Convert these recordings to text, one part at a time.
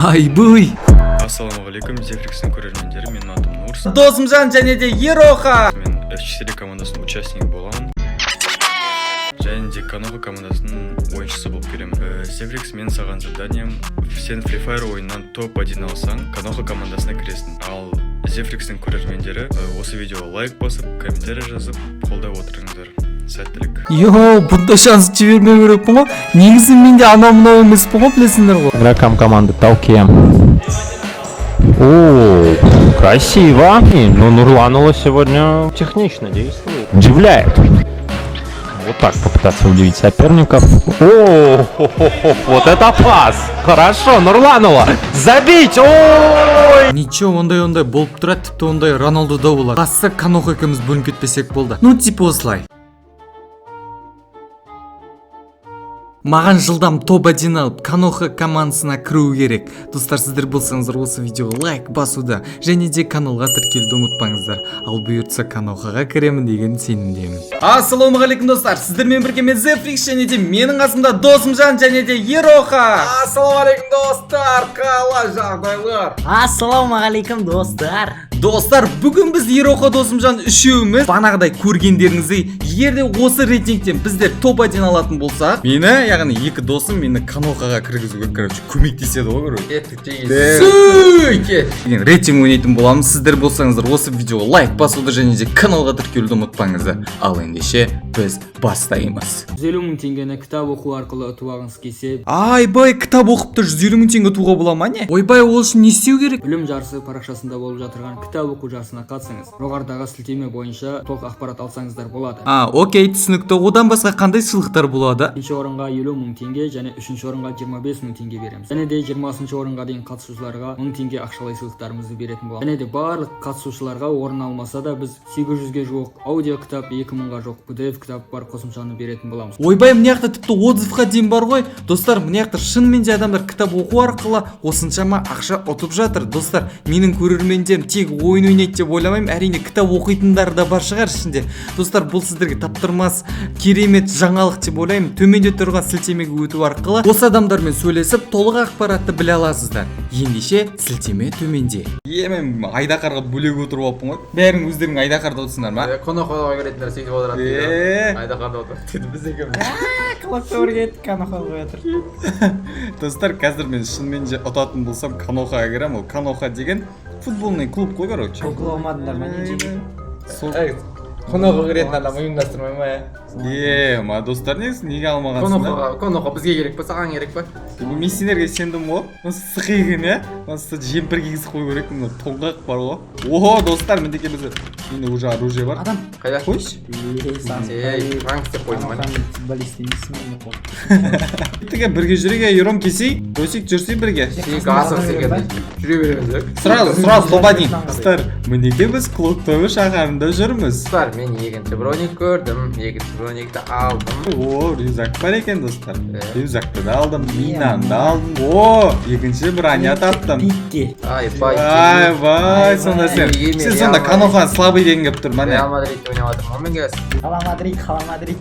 Айбуй! Ассалаумағалейкум, Зефрикстің көрермендері, менің атым Нурс. Досымжан және де Ероха! Мен F4 командасының участнигі боламын. Және де Каноха командасының ойыншысы болып келемін. Зефрикс, мен саған заданием, сен Free Fire ойыннан топ-1 алсаң, Каноха командасына кіресің. Ал Зефрикстің көрермендері осы видеоға лайк басып, комментарий жазып, қолдап отырыңыздар. Сәттілік. Йоу, бұнда шанс жібермеу керекпін ғой. Негізі менде анау-мынау емеспін ғой, білесіңдер ғой. Игрокам команды Талкем. О, красиво. Но Нурланова сегодня технично действует. Удивляет. Вот так попытаться удивить соперников. О, вот это пас. Хорошо, Нурланова. Забить. Ой. Ничего, ондай болып тұрады, тіпті ондай Роналду да болады. Басса Каноха екеуміз бөлініп кетпесек болды. Ну, типа осылай. Маған жылдам топ-1 алып, Каноха командасына кіру керек. Достар, сіздер болсаңыздар осы видеоға лайк басуды, және де каналға тіркелуді ұмытпаңыздар. Ал бұйыртса Канохаға кіремін деген сенімдемін. Ассалаумағалейкум достар, сіздермен бірге мен Зефрикс және де менің қасымда Досымжан және де Ероха. Ассалаумағалейкум достар, қалай жағдайлар? Ассалаумағалейкум достар. Достар, бүгін біз Ероха Досымжан үшеуміз бағанағыдай көргендеріңіздей, егерде осы рейтингтен біздер топ-1 алатын болсақ, мені, яғни екі досым мені Канохаға кіргізуге, короче, көмектеседі ғой, короче. Рейтинг ойнайтын боламыз. Сіздер болсаңыздар осы видеоға лайк басуды және де каналға тіркелуді ұмытпаңыздар. Ал ендеше біз бастаймыз. 150 мың теңгені кітап оқу арқылы ұтып алғыңыз келсе, Айбай, кітап оқып 150 мың теңге ұтуға бола ма не? Ойбай, ол үшін не істеу керек? білім жарысы парақшасында болып жатырған кітап оқу жарысына қатысыңыз. Жоғарыдағы сілтеме бойынша толық ақпарат алсаңыздар болады. Окей, түсінікті. Одан басқа қандай сыйлықтар болады? Екінші орынға 50 мың теңге және үшінші орынға 25 мың теңге береміз. Және де 20-шы орынға дейін қатысушыларға 1000 теңге ақшалай сыйлықтарымызды беретін боламыз. Және де барлық қатысушыларға орын алмаса да біз 800-ге жуық аудио кітап, 2000-ға жуық PDF кітап бар қосымшаны беретін боламыз. Ойбай, мына жақта тіпті отзывқа дейін бар ғой. Достар, мына жақта шынымен де адамдар кітап оқу арқылы осыншама ақша ұтып жатыр. Достар, менің көрермендерім тек ойын ойнайды деп ойламаймын. Әрине кітап оқитындар да бар шығар ішінде. Достар, бұл сіздерге таптырмас керемет жаңалық деп ойлаймын. Төменде тұрған сілтемеге өту арқылы осы адамдармен сөйлесіп, толық ақпаратты біле аласыздар. Ендеше сілтеме төменде. Мен Айдақарға бөлек отырып алыппын ғой. Бәрің өздерің Айдақарда отырсыңдар ма? Канохаға келетіндер сөйтіп отырады. Айдақарда отырады деді біз екеуміз. Қалақта өргет Канохаға отыр. Достар, қазір мен шынымен де ұтатын болсам Канохаға кіремін. Ол Каноха деген футболный клуб қой, короче. Оқыл алмадыңдар ма не? Канохаға келетін адам ұйымдастырмай ма? Ма достар, неге алмағансыңдар? Каноха бізге керек па, саған керек па? Мен сендерге сендім ғой. Осы сық екен, иә? Осы жемпір кигізіп қою керек, мына тоңғақ бар ғой. О, достар, менде келмесе. Менде уже оружие бар. Адам. Қайда? Қойшы. Франк істеп қойдым ма? Футболист емессің бе? Бітіге бірге жүрек, Ером кесей, көсек жүрсе бірге. Сен асық секеді. Жүре береміз. Сразу топ-1. Достар, мінеке біз Клоктовы шаһарында жүрміз. Достар, мен екінші броник көрдім, екінші броникті алдым. О, рюкзак бар екен, достар. Рюкзакты да алдым, минаны да алдым. О, екінші броня таптым. Айбай, сонда сен сонда Каноханы слабый деген кеп тұр, мане. Реал Мадрид ойнап жатырмын ғой мен келесің. Қала Мадрид.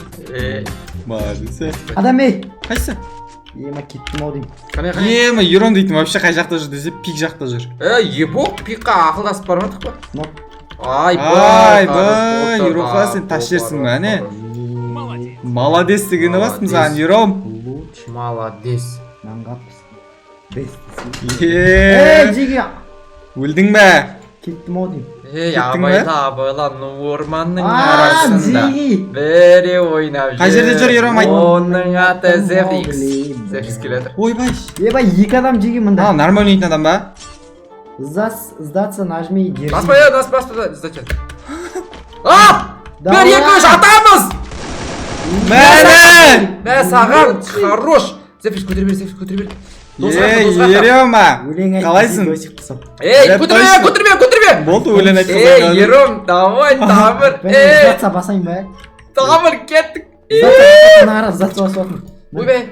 Молодец. Адам ей! Қайсы? Ема кеттім ау деймін. Қане. Ером дейтін, вообще қай жақта жүр десе, пик жақта жүр. Ебок, пикқа ақылдасып бармадық па? Айбай, Ероха, сен таш жерсің ба, не? Молодец дегені бастым саған, Ером. Молодец. Жеге! Өлдің бә? Кеттім ау деймін. Абай табылан орманның арасында бірі ойнап жүр. Қай жерде жүр, Ером, айт. Оның аты Зефрикс. Зефрикс келеді. Ойбай. Ебай, екі адам жеге мында. Нормально ойнайтын адам ба? Сдаться, нажми и держи. Баспа, сдача. Бір екі үш атамыз! Мә саған, хорош! Зефрикс көтері бер. Ерема, қалайсың? Көтерме! Болды, өлен айтқызай. Ером, давай, тамыр. Сдаться басайын ба? Тамыр, кеттік. Сдаться басуатын. Ойбай.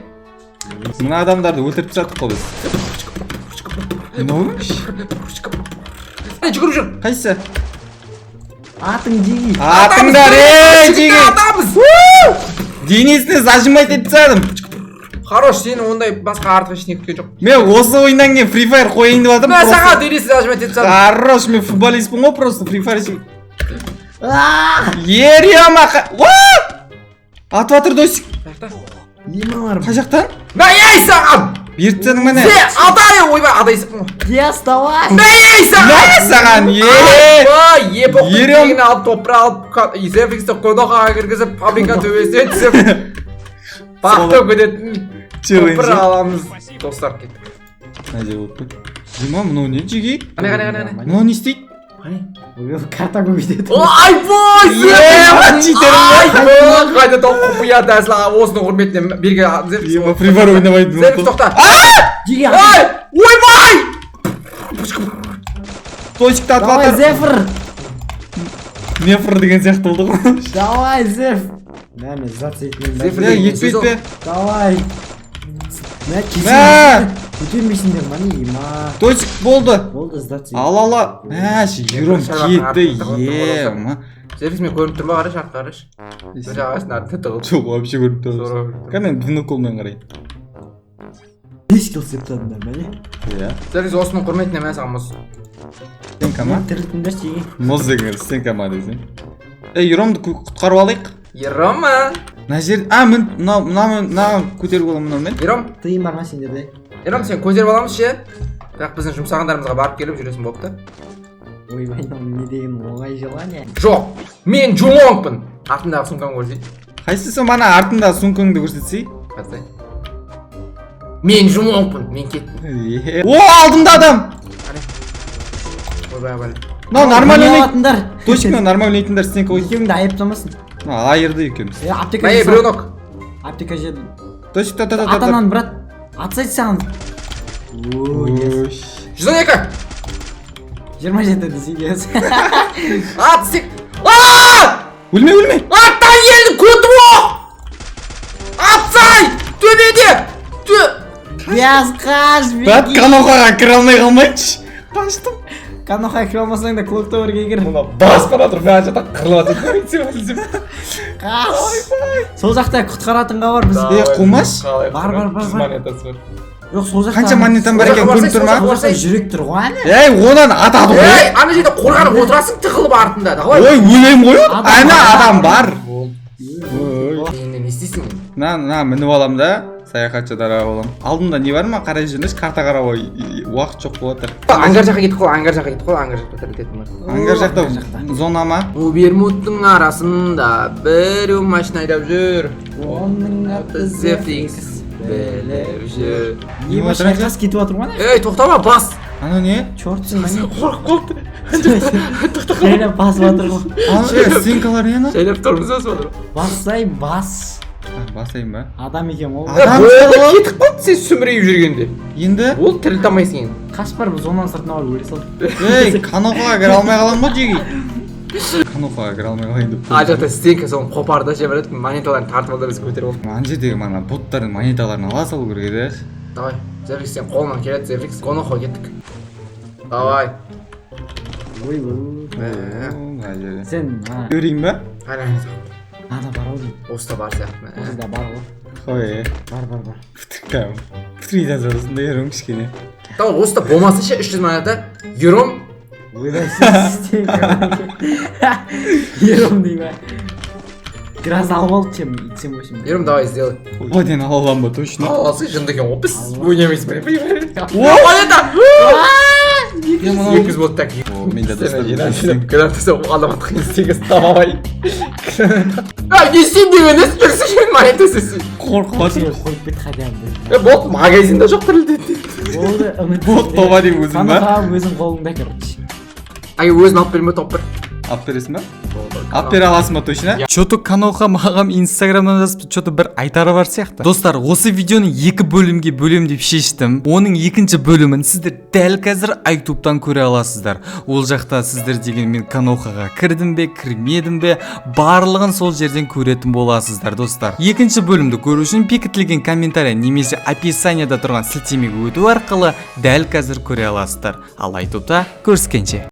Мына адамдарды өлтіріп тастадық қой біз. Жүгіріп жүр. Қайсы? Атың жеге. Атыңдар, жеге. Денесіне зажимать етіп тастадым. Хорош, сен ондай басқа артық ештеңе күткен жоқ. Мен осы ойыннан кейін Free Fire қояйын деп жатырмын. Мен саған дөрессіз нажимать етіп салдым. Хорош, мен футболистпін ғой, просто Free Fire үшін. Ерема, атып жатыр досик. Немалар. Қай жақтан? Ей саған! Бертсенің міне. Адай, ойбай, адайсың. Yes, давай. Ей саған! Саған, Епоқ тегін алып, топыр алып, Зефиксті қойдоқаға кіргізіп, фабрика төбесіне түсіп, бақты көдетін топыр аламыз. Достар кеттік. Әже болып. Дима, мұнау не жеге? Қане. Мұнау не істейді? Карта көбейтеді. Айбой! читерім. Қайда тоқ құпия тәсіл осының құрметіне берге Дима, Free Fire ойнамайды. Зефикс тоқта. Жеге. Ойбай! Досикті атып Давай, жатыр. Зефір. Нефр деген сияқты болды ғой. Давай, Зеф. Мен зат сетінен. Зефір. Етпетпе. Давай. Мен Мә! кесен. Көтермейсіңдер, мани, ма. Досик болды. Болды, зат сет. Ала. Юром кетті. Ема. Зефикс мен көрініп тұрма, қараш, артқа қараш. Бір ағасын артында тұғып. Жоқ, вообще көріп тұрмыз. Кәмен биноклмен қарай. Не скилл септадыңдар, мани? Иә. Зефикс осының құрметіне мен саған мұз. Стенка ма? Тірлітіңдер жеге. Мұз деген стенка ма десең. Юромды құтқарып алайық. Ером ма? Мына жер, мына көтеріп аламын мынау мен. Ером? Тыйым бар ма сендерде? Ером, сен көтеріп аламыз ше? Бірақ біздің жұмсағандарымызға барып келіп жүресің болыпты. Ойбай, не деген оңай желание. Жоқ, мен жумоңпын. Артындағы сумкаң көрсей. Қайсысы мана артында сумкаңды көрсетсей? Қастай. Мен жумоңпын, мен кеттім. О, алдымда адам! Ойбай. Мынау нормально ойнайды. Ойнайтындар. Точно нормально ойнайтындар стенка ойнайды. Екеуіңді айыптамасын. Айырды екеуміз. Аптека Ей, біреу нок. Аптека жеді. Точно, Атанан, брат. Атсайды саған. Ооо, 112! 27 десейгез. Ат сек. Ааа! Өлме. Аттан елді көтіп оқ! Атсай! Төбеде! Бияз қаш, Брат, каноқаға кіре алмай қалмайыншы. Қаштым. Каноқай кіре алмасаң да клоктоверге кір. Бас қана тұр, бәрі жата қырылады. Қаш. Сол жақта құтқаратынға бар біз. Қумаш? Бар. Жоқ, сол жақта. Қанша монетам бар екен көрініп тұр ма? Сол жақта жүрек тұр ғой, әне. Ей, онан атады ғой. Ей, ана жерде қорғанып отырасың тығылып артында. Давай. Ой, өлем ғой. Ана адам бар. Енді не істейсің? На, мініп алам да. Саяхатшыдарға болам. Алдында не бар ма? Қарай жүріңіз, карта қарап уақыт жоқ болып отыр. Ангар жаққа кетіп қол, ангар жаққа тірілтетін бар. Ангар жақта зона ма? У Бермудтың арасында біреу машина айдап жүр. Оның аты Зефикс біліп жүр. Не ба шайқас кетіп отыр ғой, әне. Ей, тоқтама, бас! Ана не? Чортсың, әне. Қорқып қалды. Жайлап басып отыр ғой. Ана стенкалар не ана? Жайлап тұрмыз осы отыр. Бассай, бас. Басайын ба? Адам екен ол. Адам Болды, кетіп қалды сен сүмірейіп жүргенде. Енді? Ол тірілте алмайсың енді. Қаш бар біз онан сыртына барып өле салдық. Ей, каноқаға кіре алмай қалам ғой жеги. Каноқаға кіре алмай қалайын деп. Ана жақта стенка соны қопарды жебіреді, монеталарын тартып алды біз көтеріп алып. Ана жердегі мана боттардың монеталарын ала салу керек еді. Давай, Зефикс сен қолынан келеді, Зефикс. Конохо кеттік. Давай. Ой, сен, Көрейін ба? ана бар ау деймін. Оста бар сияқты. Осында бар ғой. Қой, Бар. Пітриден сұрасында ерім кішкене. Давай, оста болмаса ше 300 монета. Ером. Ойбай, сен ером деймін. Граз алып алып чем, итсем өшім. Ером, давай, сделай. Один алам ба, точно? Аласы жынды екен, опыс. Ойнамайсың бәрі. О, монета! 200 болды так. Менде достар. Гранат жасау аламатқа істегіз табамай. Не істейін деген ес көрсі жен монетасы сен. Қорқып отыр. Қойып бет хотя бы. Болды, магазинда жоқ тірілдеді. Болды, үміт. Бот тоба деймін өзім ба? Қанға өзің қолыңда короче. Ай, өзін алып берме, топ бір. Алып бересің ба? Алып бере аласың ба точно? Чё-то каналға маған инстаграмнан жазып, чё-то бір айтары бар сияқты. Достар, осы видеоны 2 бөлімге бөлем деп шештім. Оның 2-ші бөлімін сіздер дәл қазір айтубтан көре аласыздар. Ол жақта сіздер деген мен каналға кірдім бе, кірмедім бе, барлығын сол жерден көретін боласыздар, достар. 2-ші бөлімді көру үшін бекітілген комментарий немесе описанияда тұрған сілтемеге өту арқылы дәл қазір көре аласыздар. Ал айтубта көріскенше.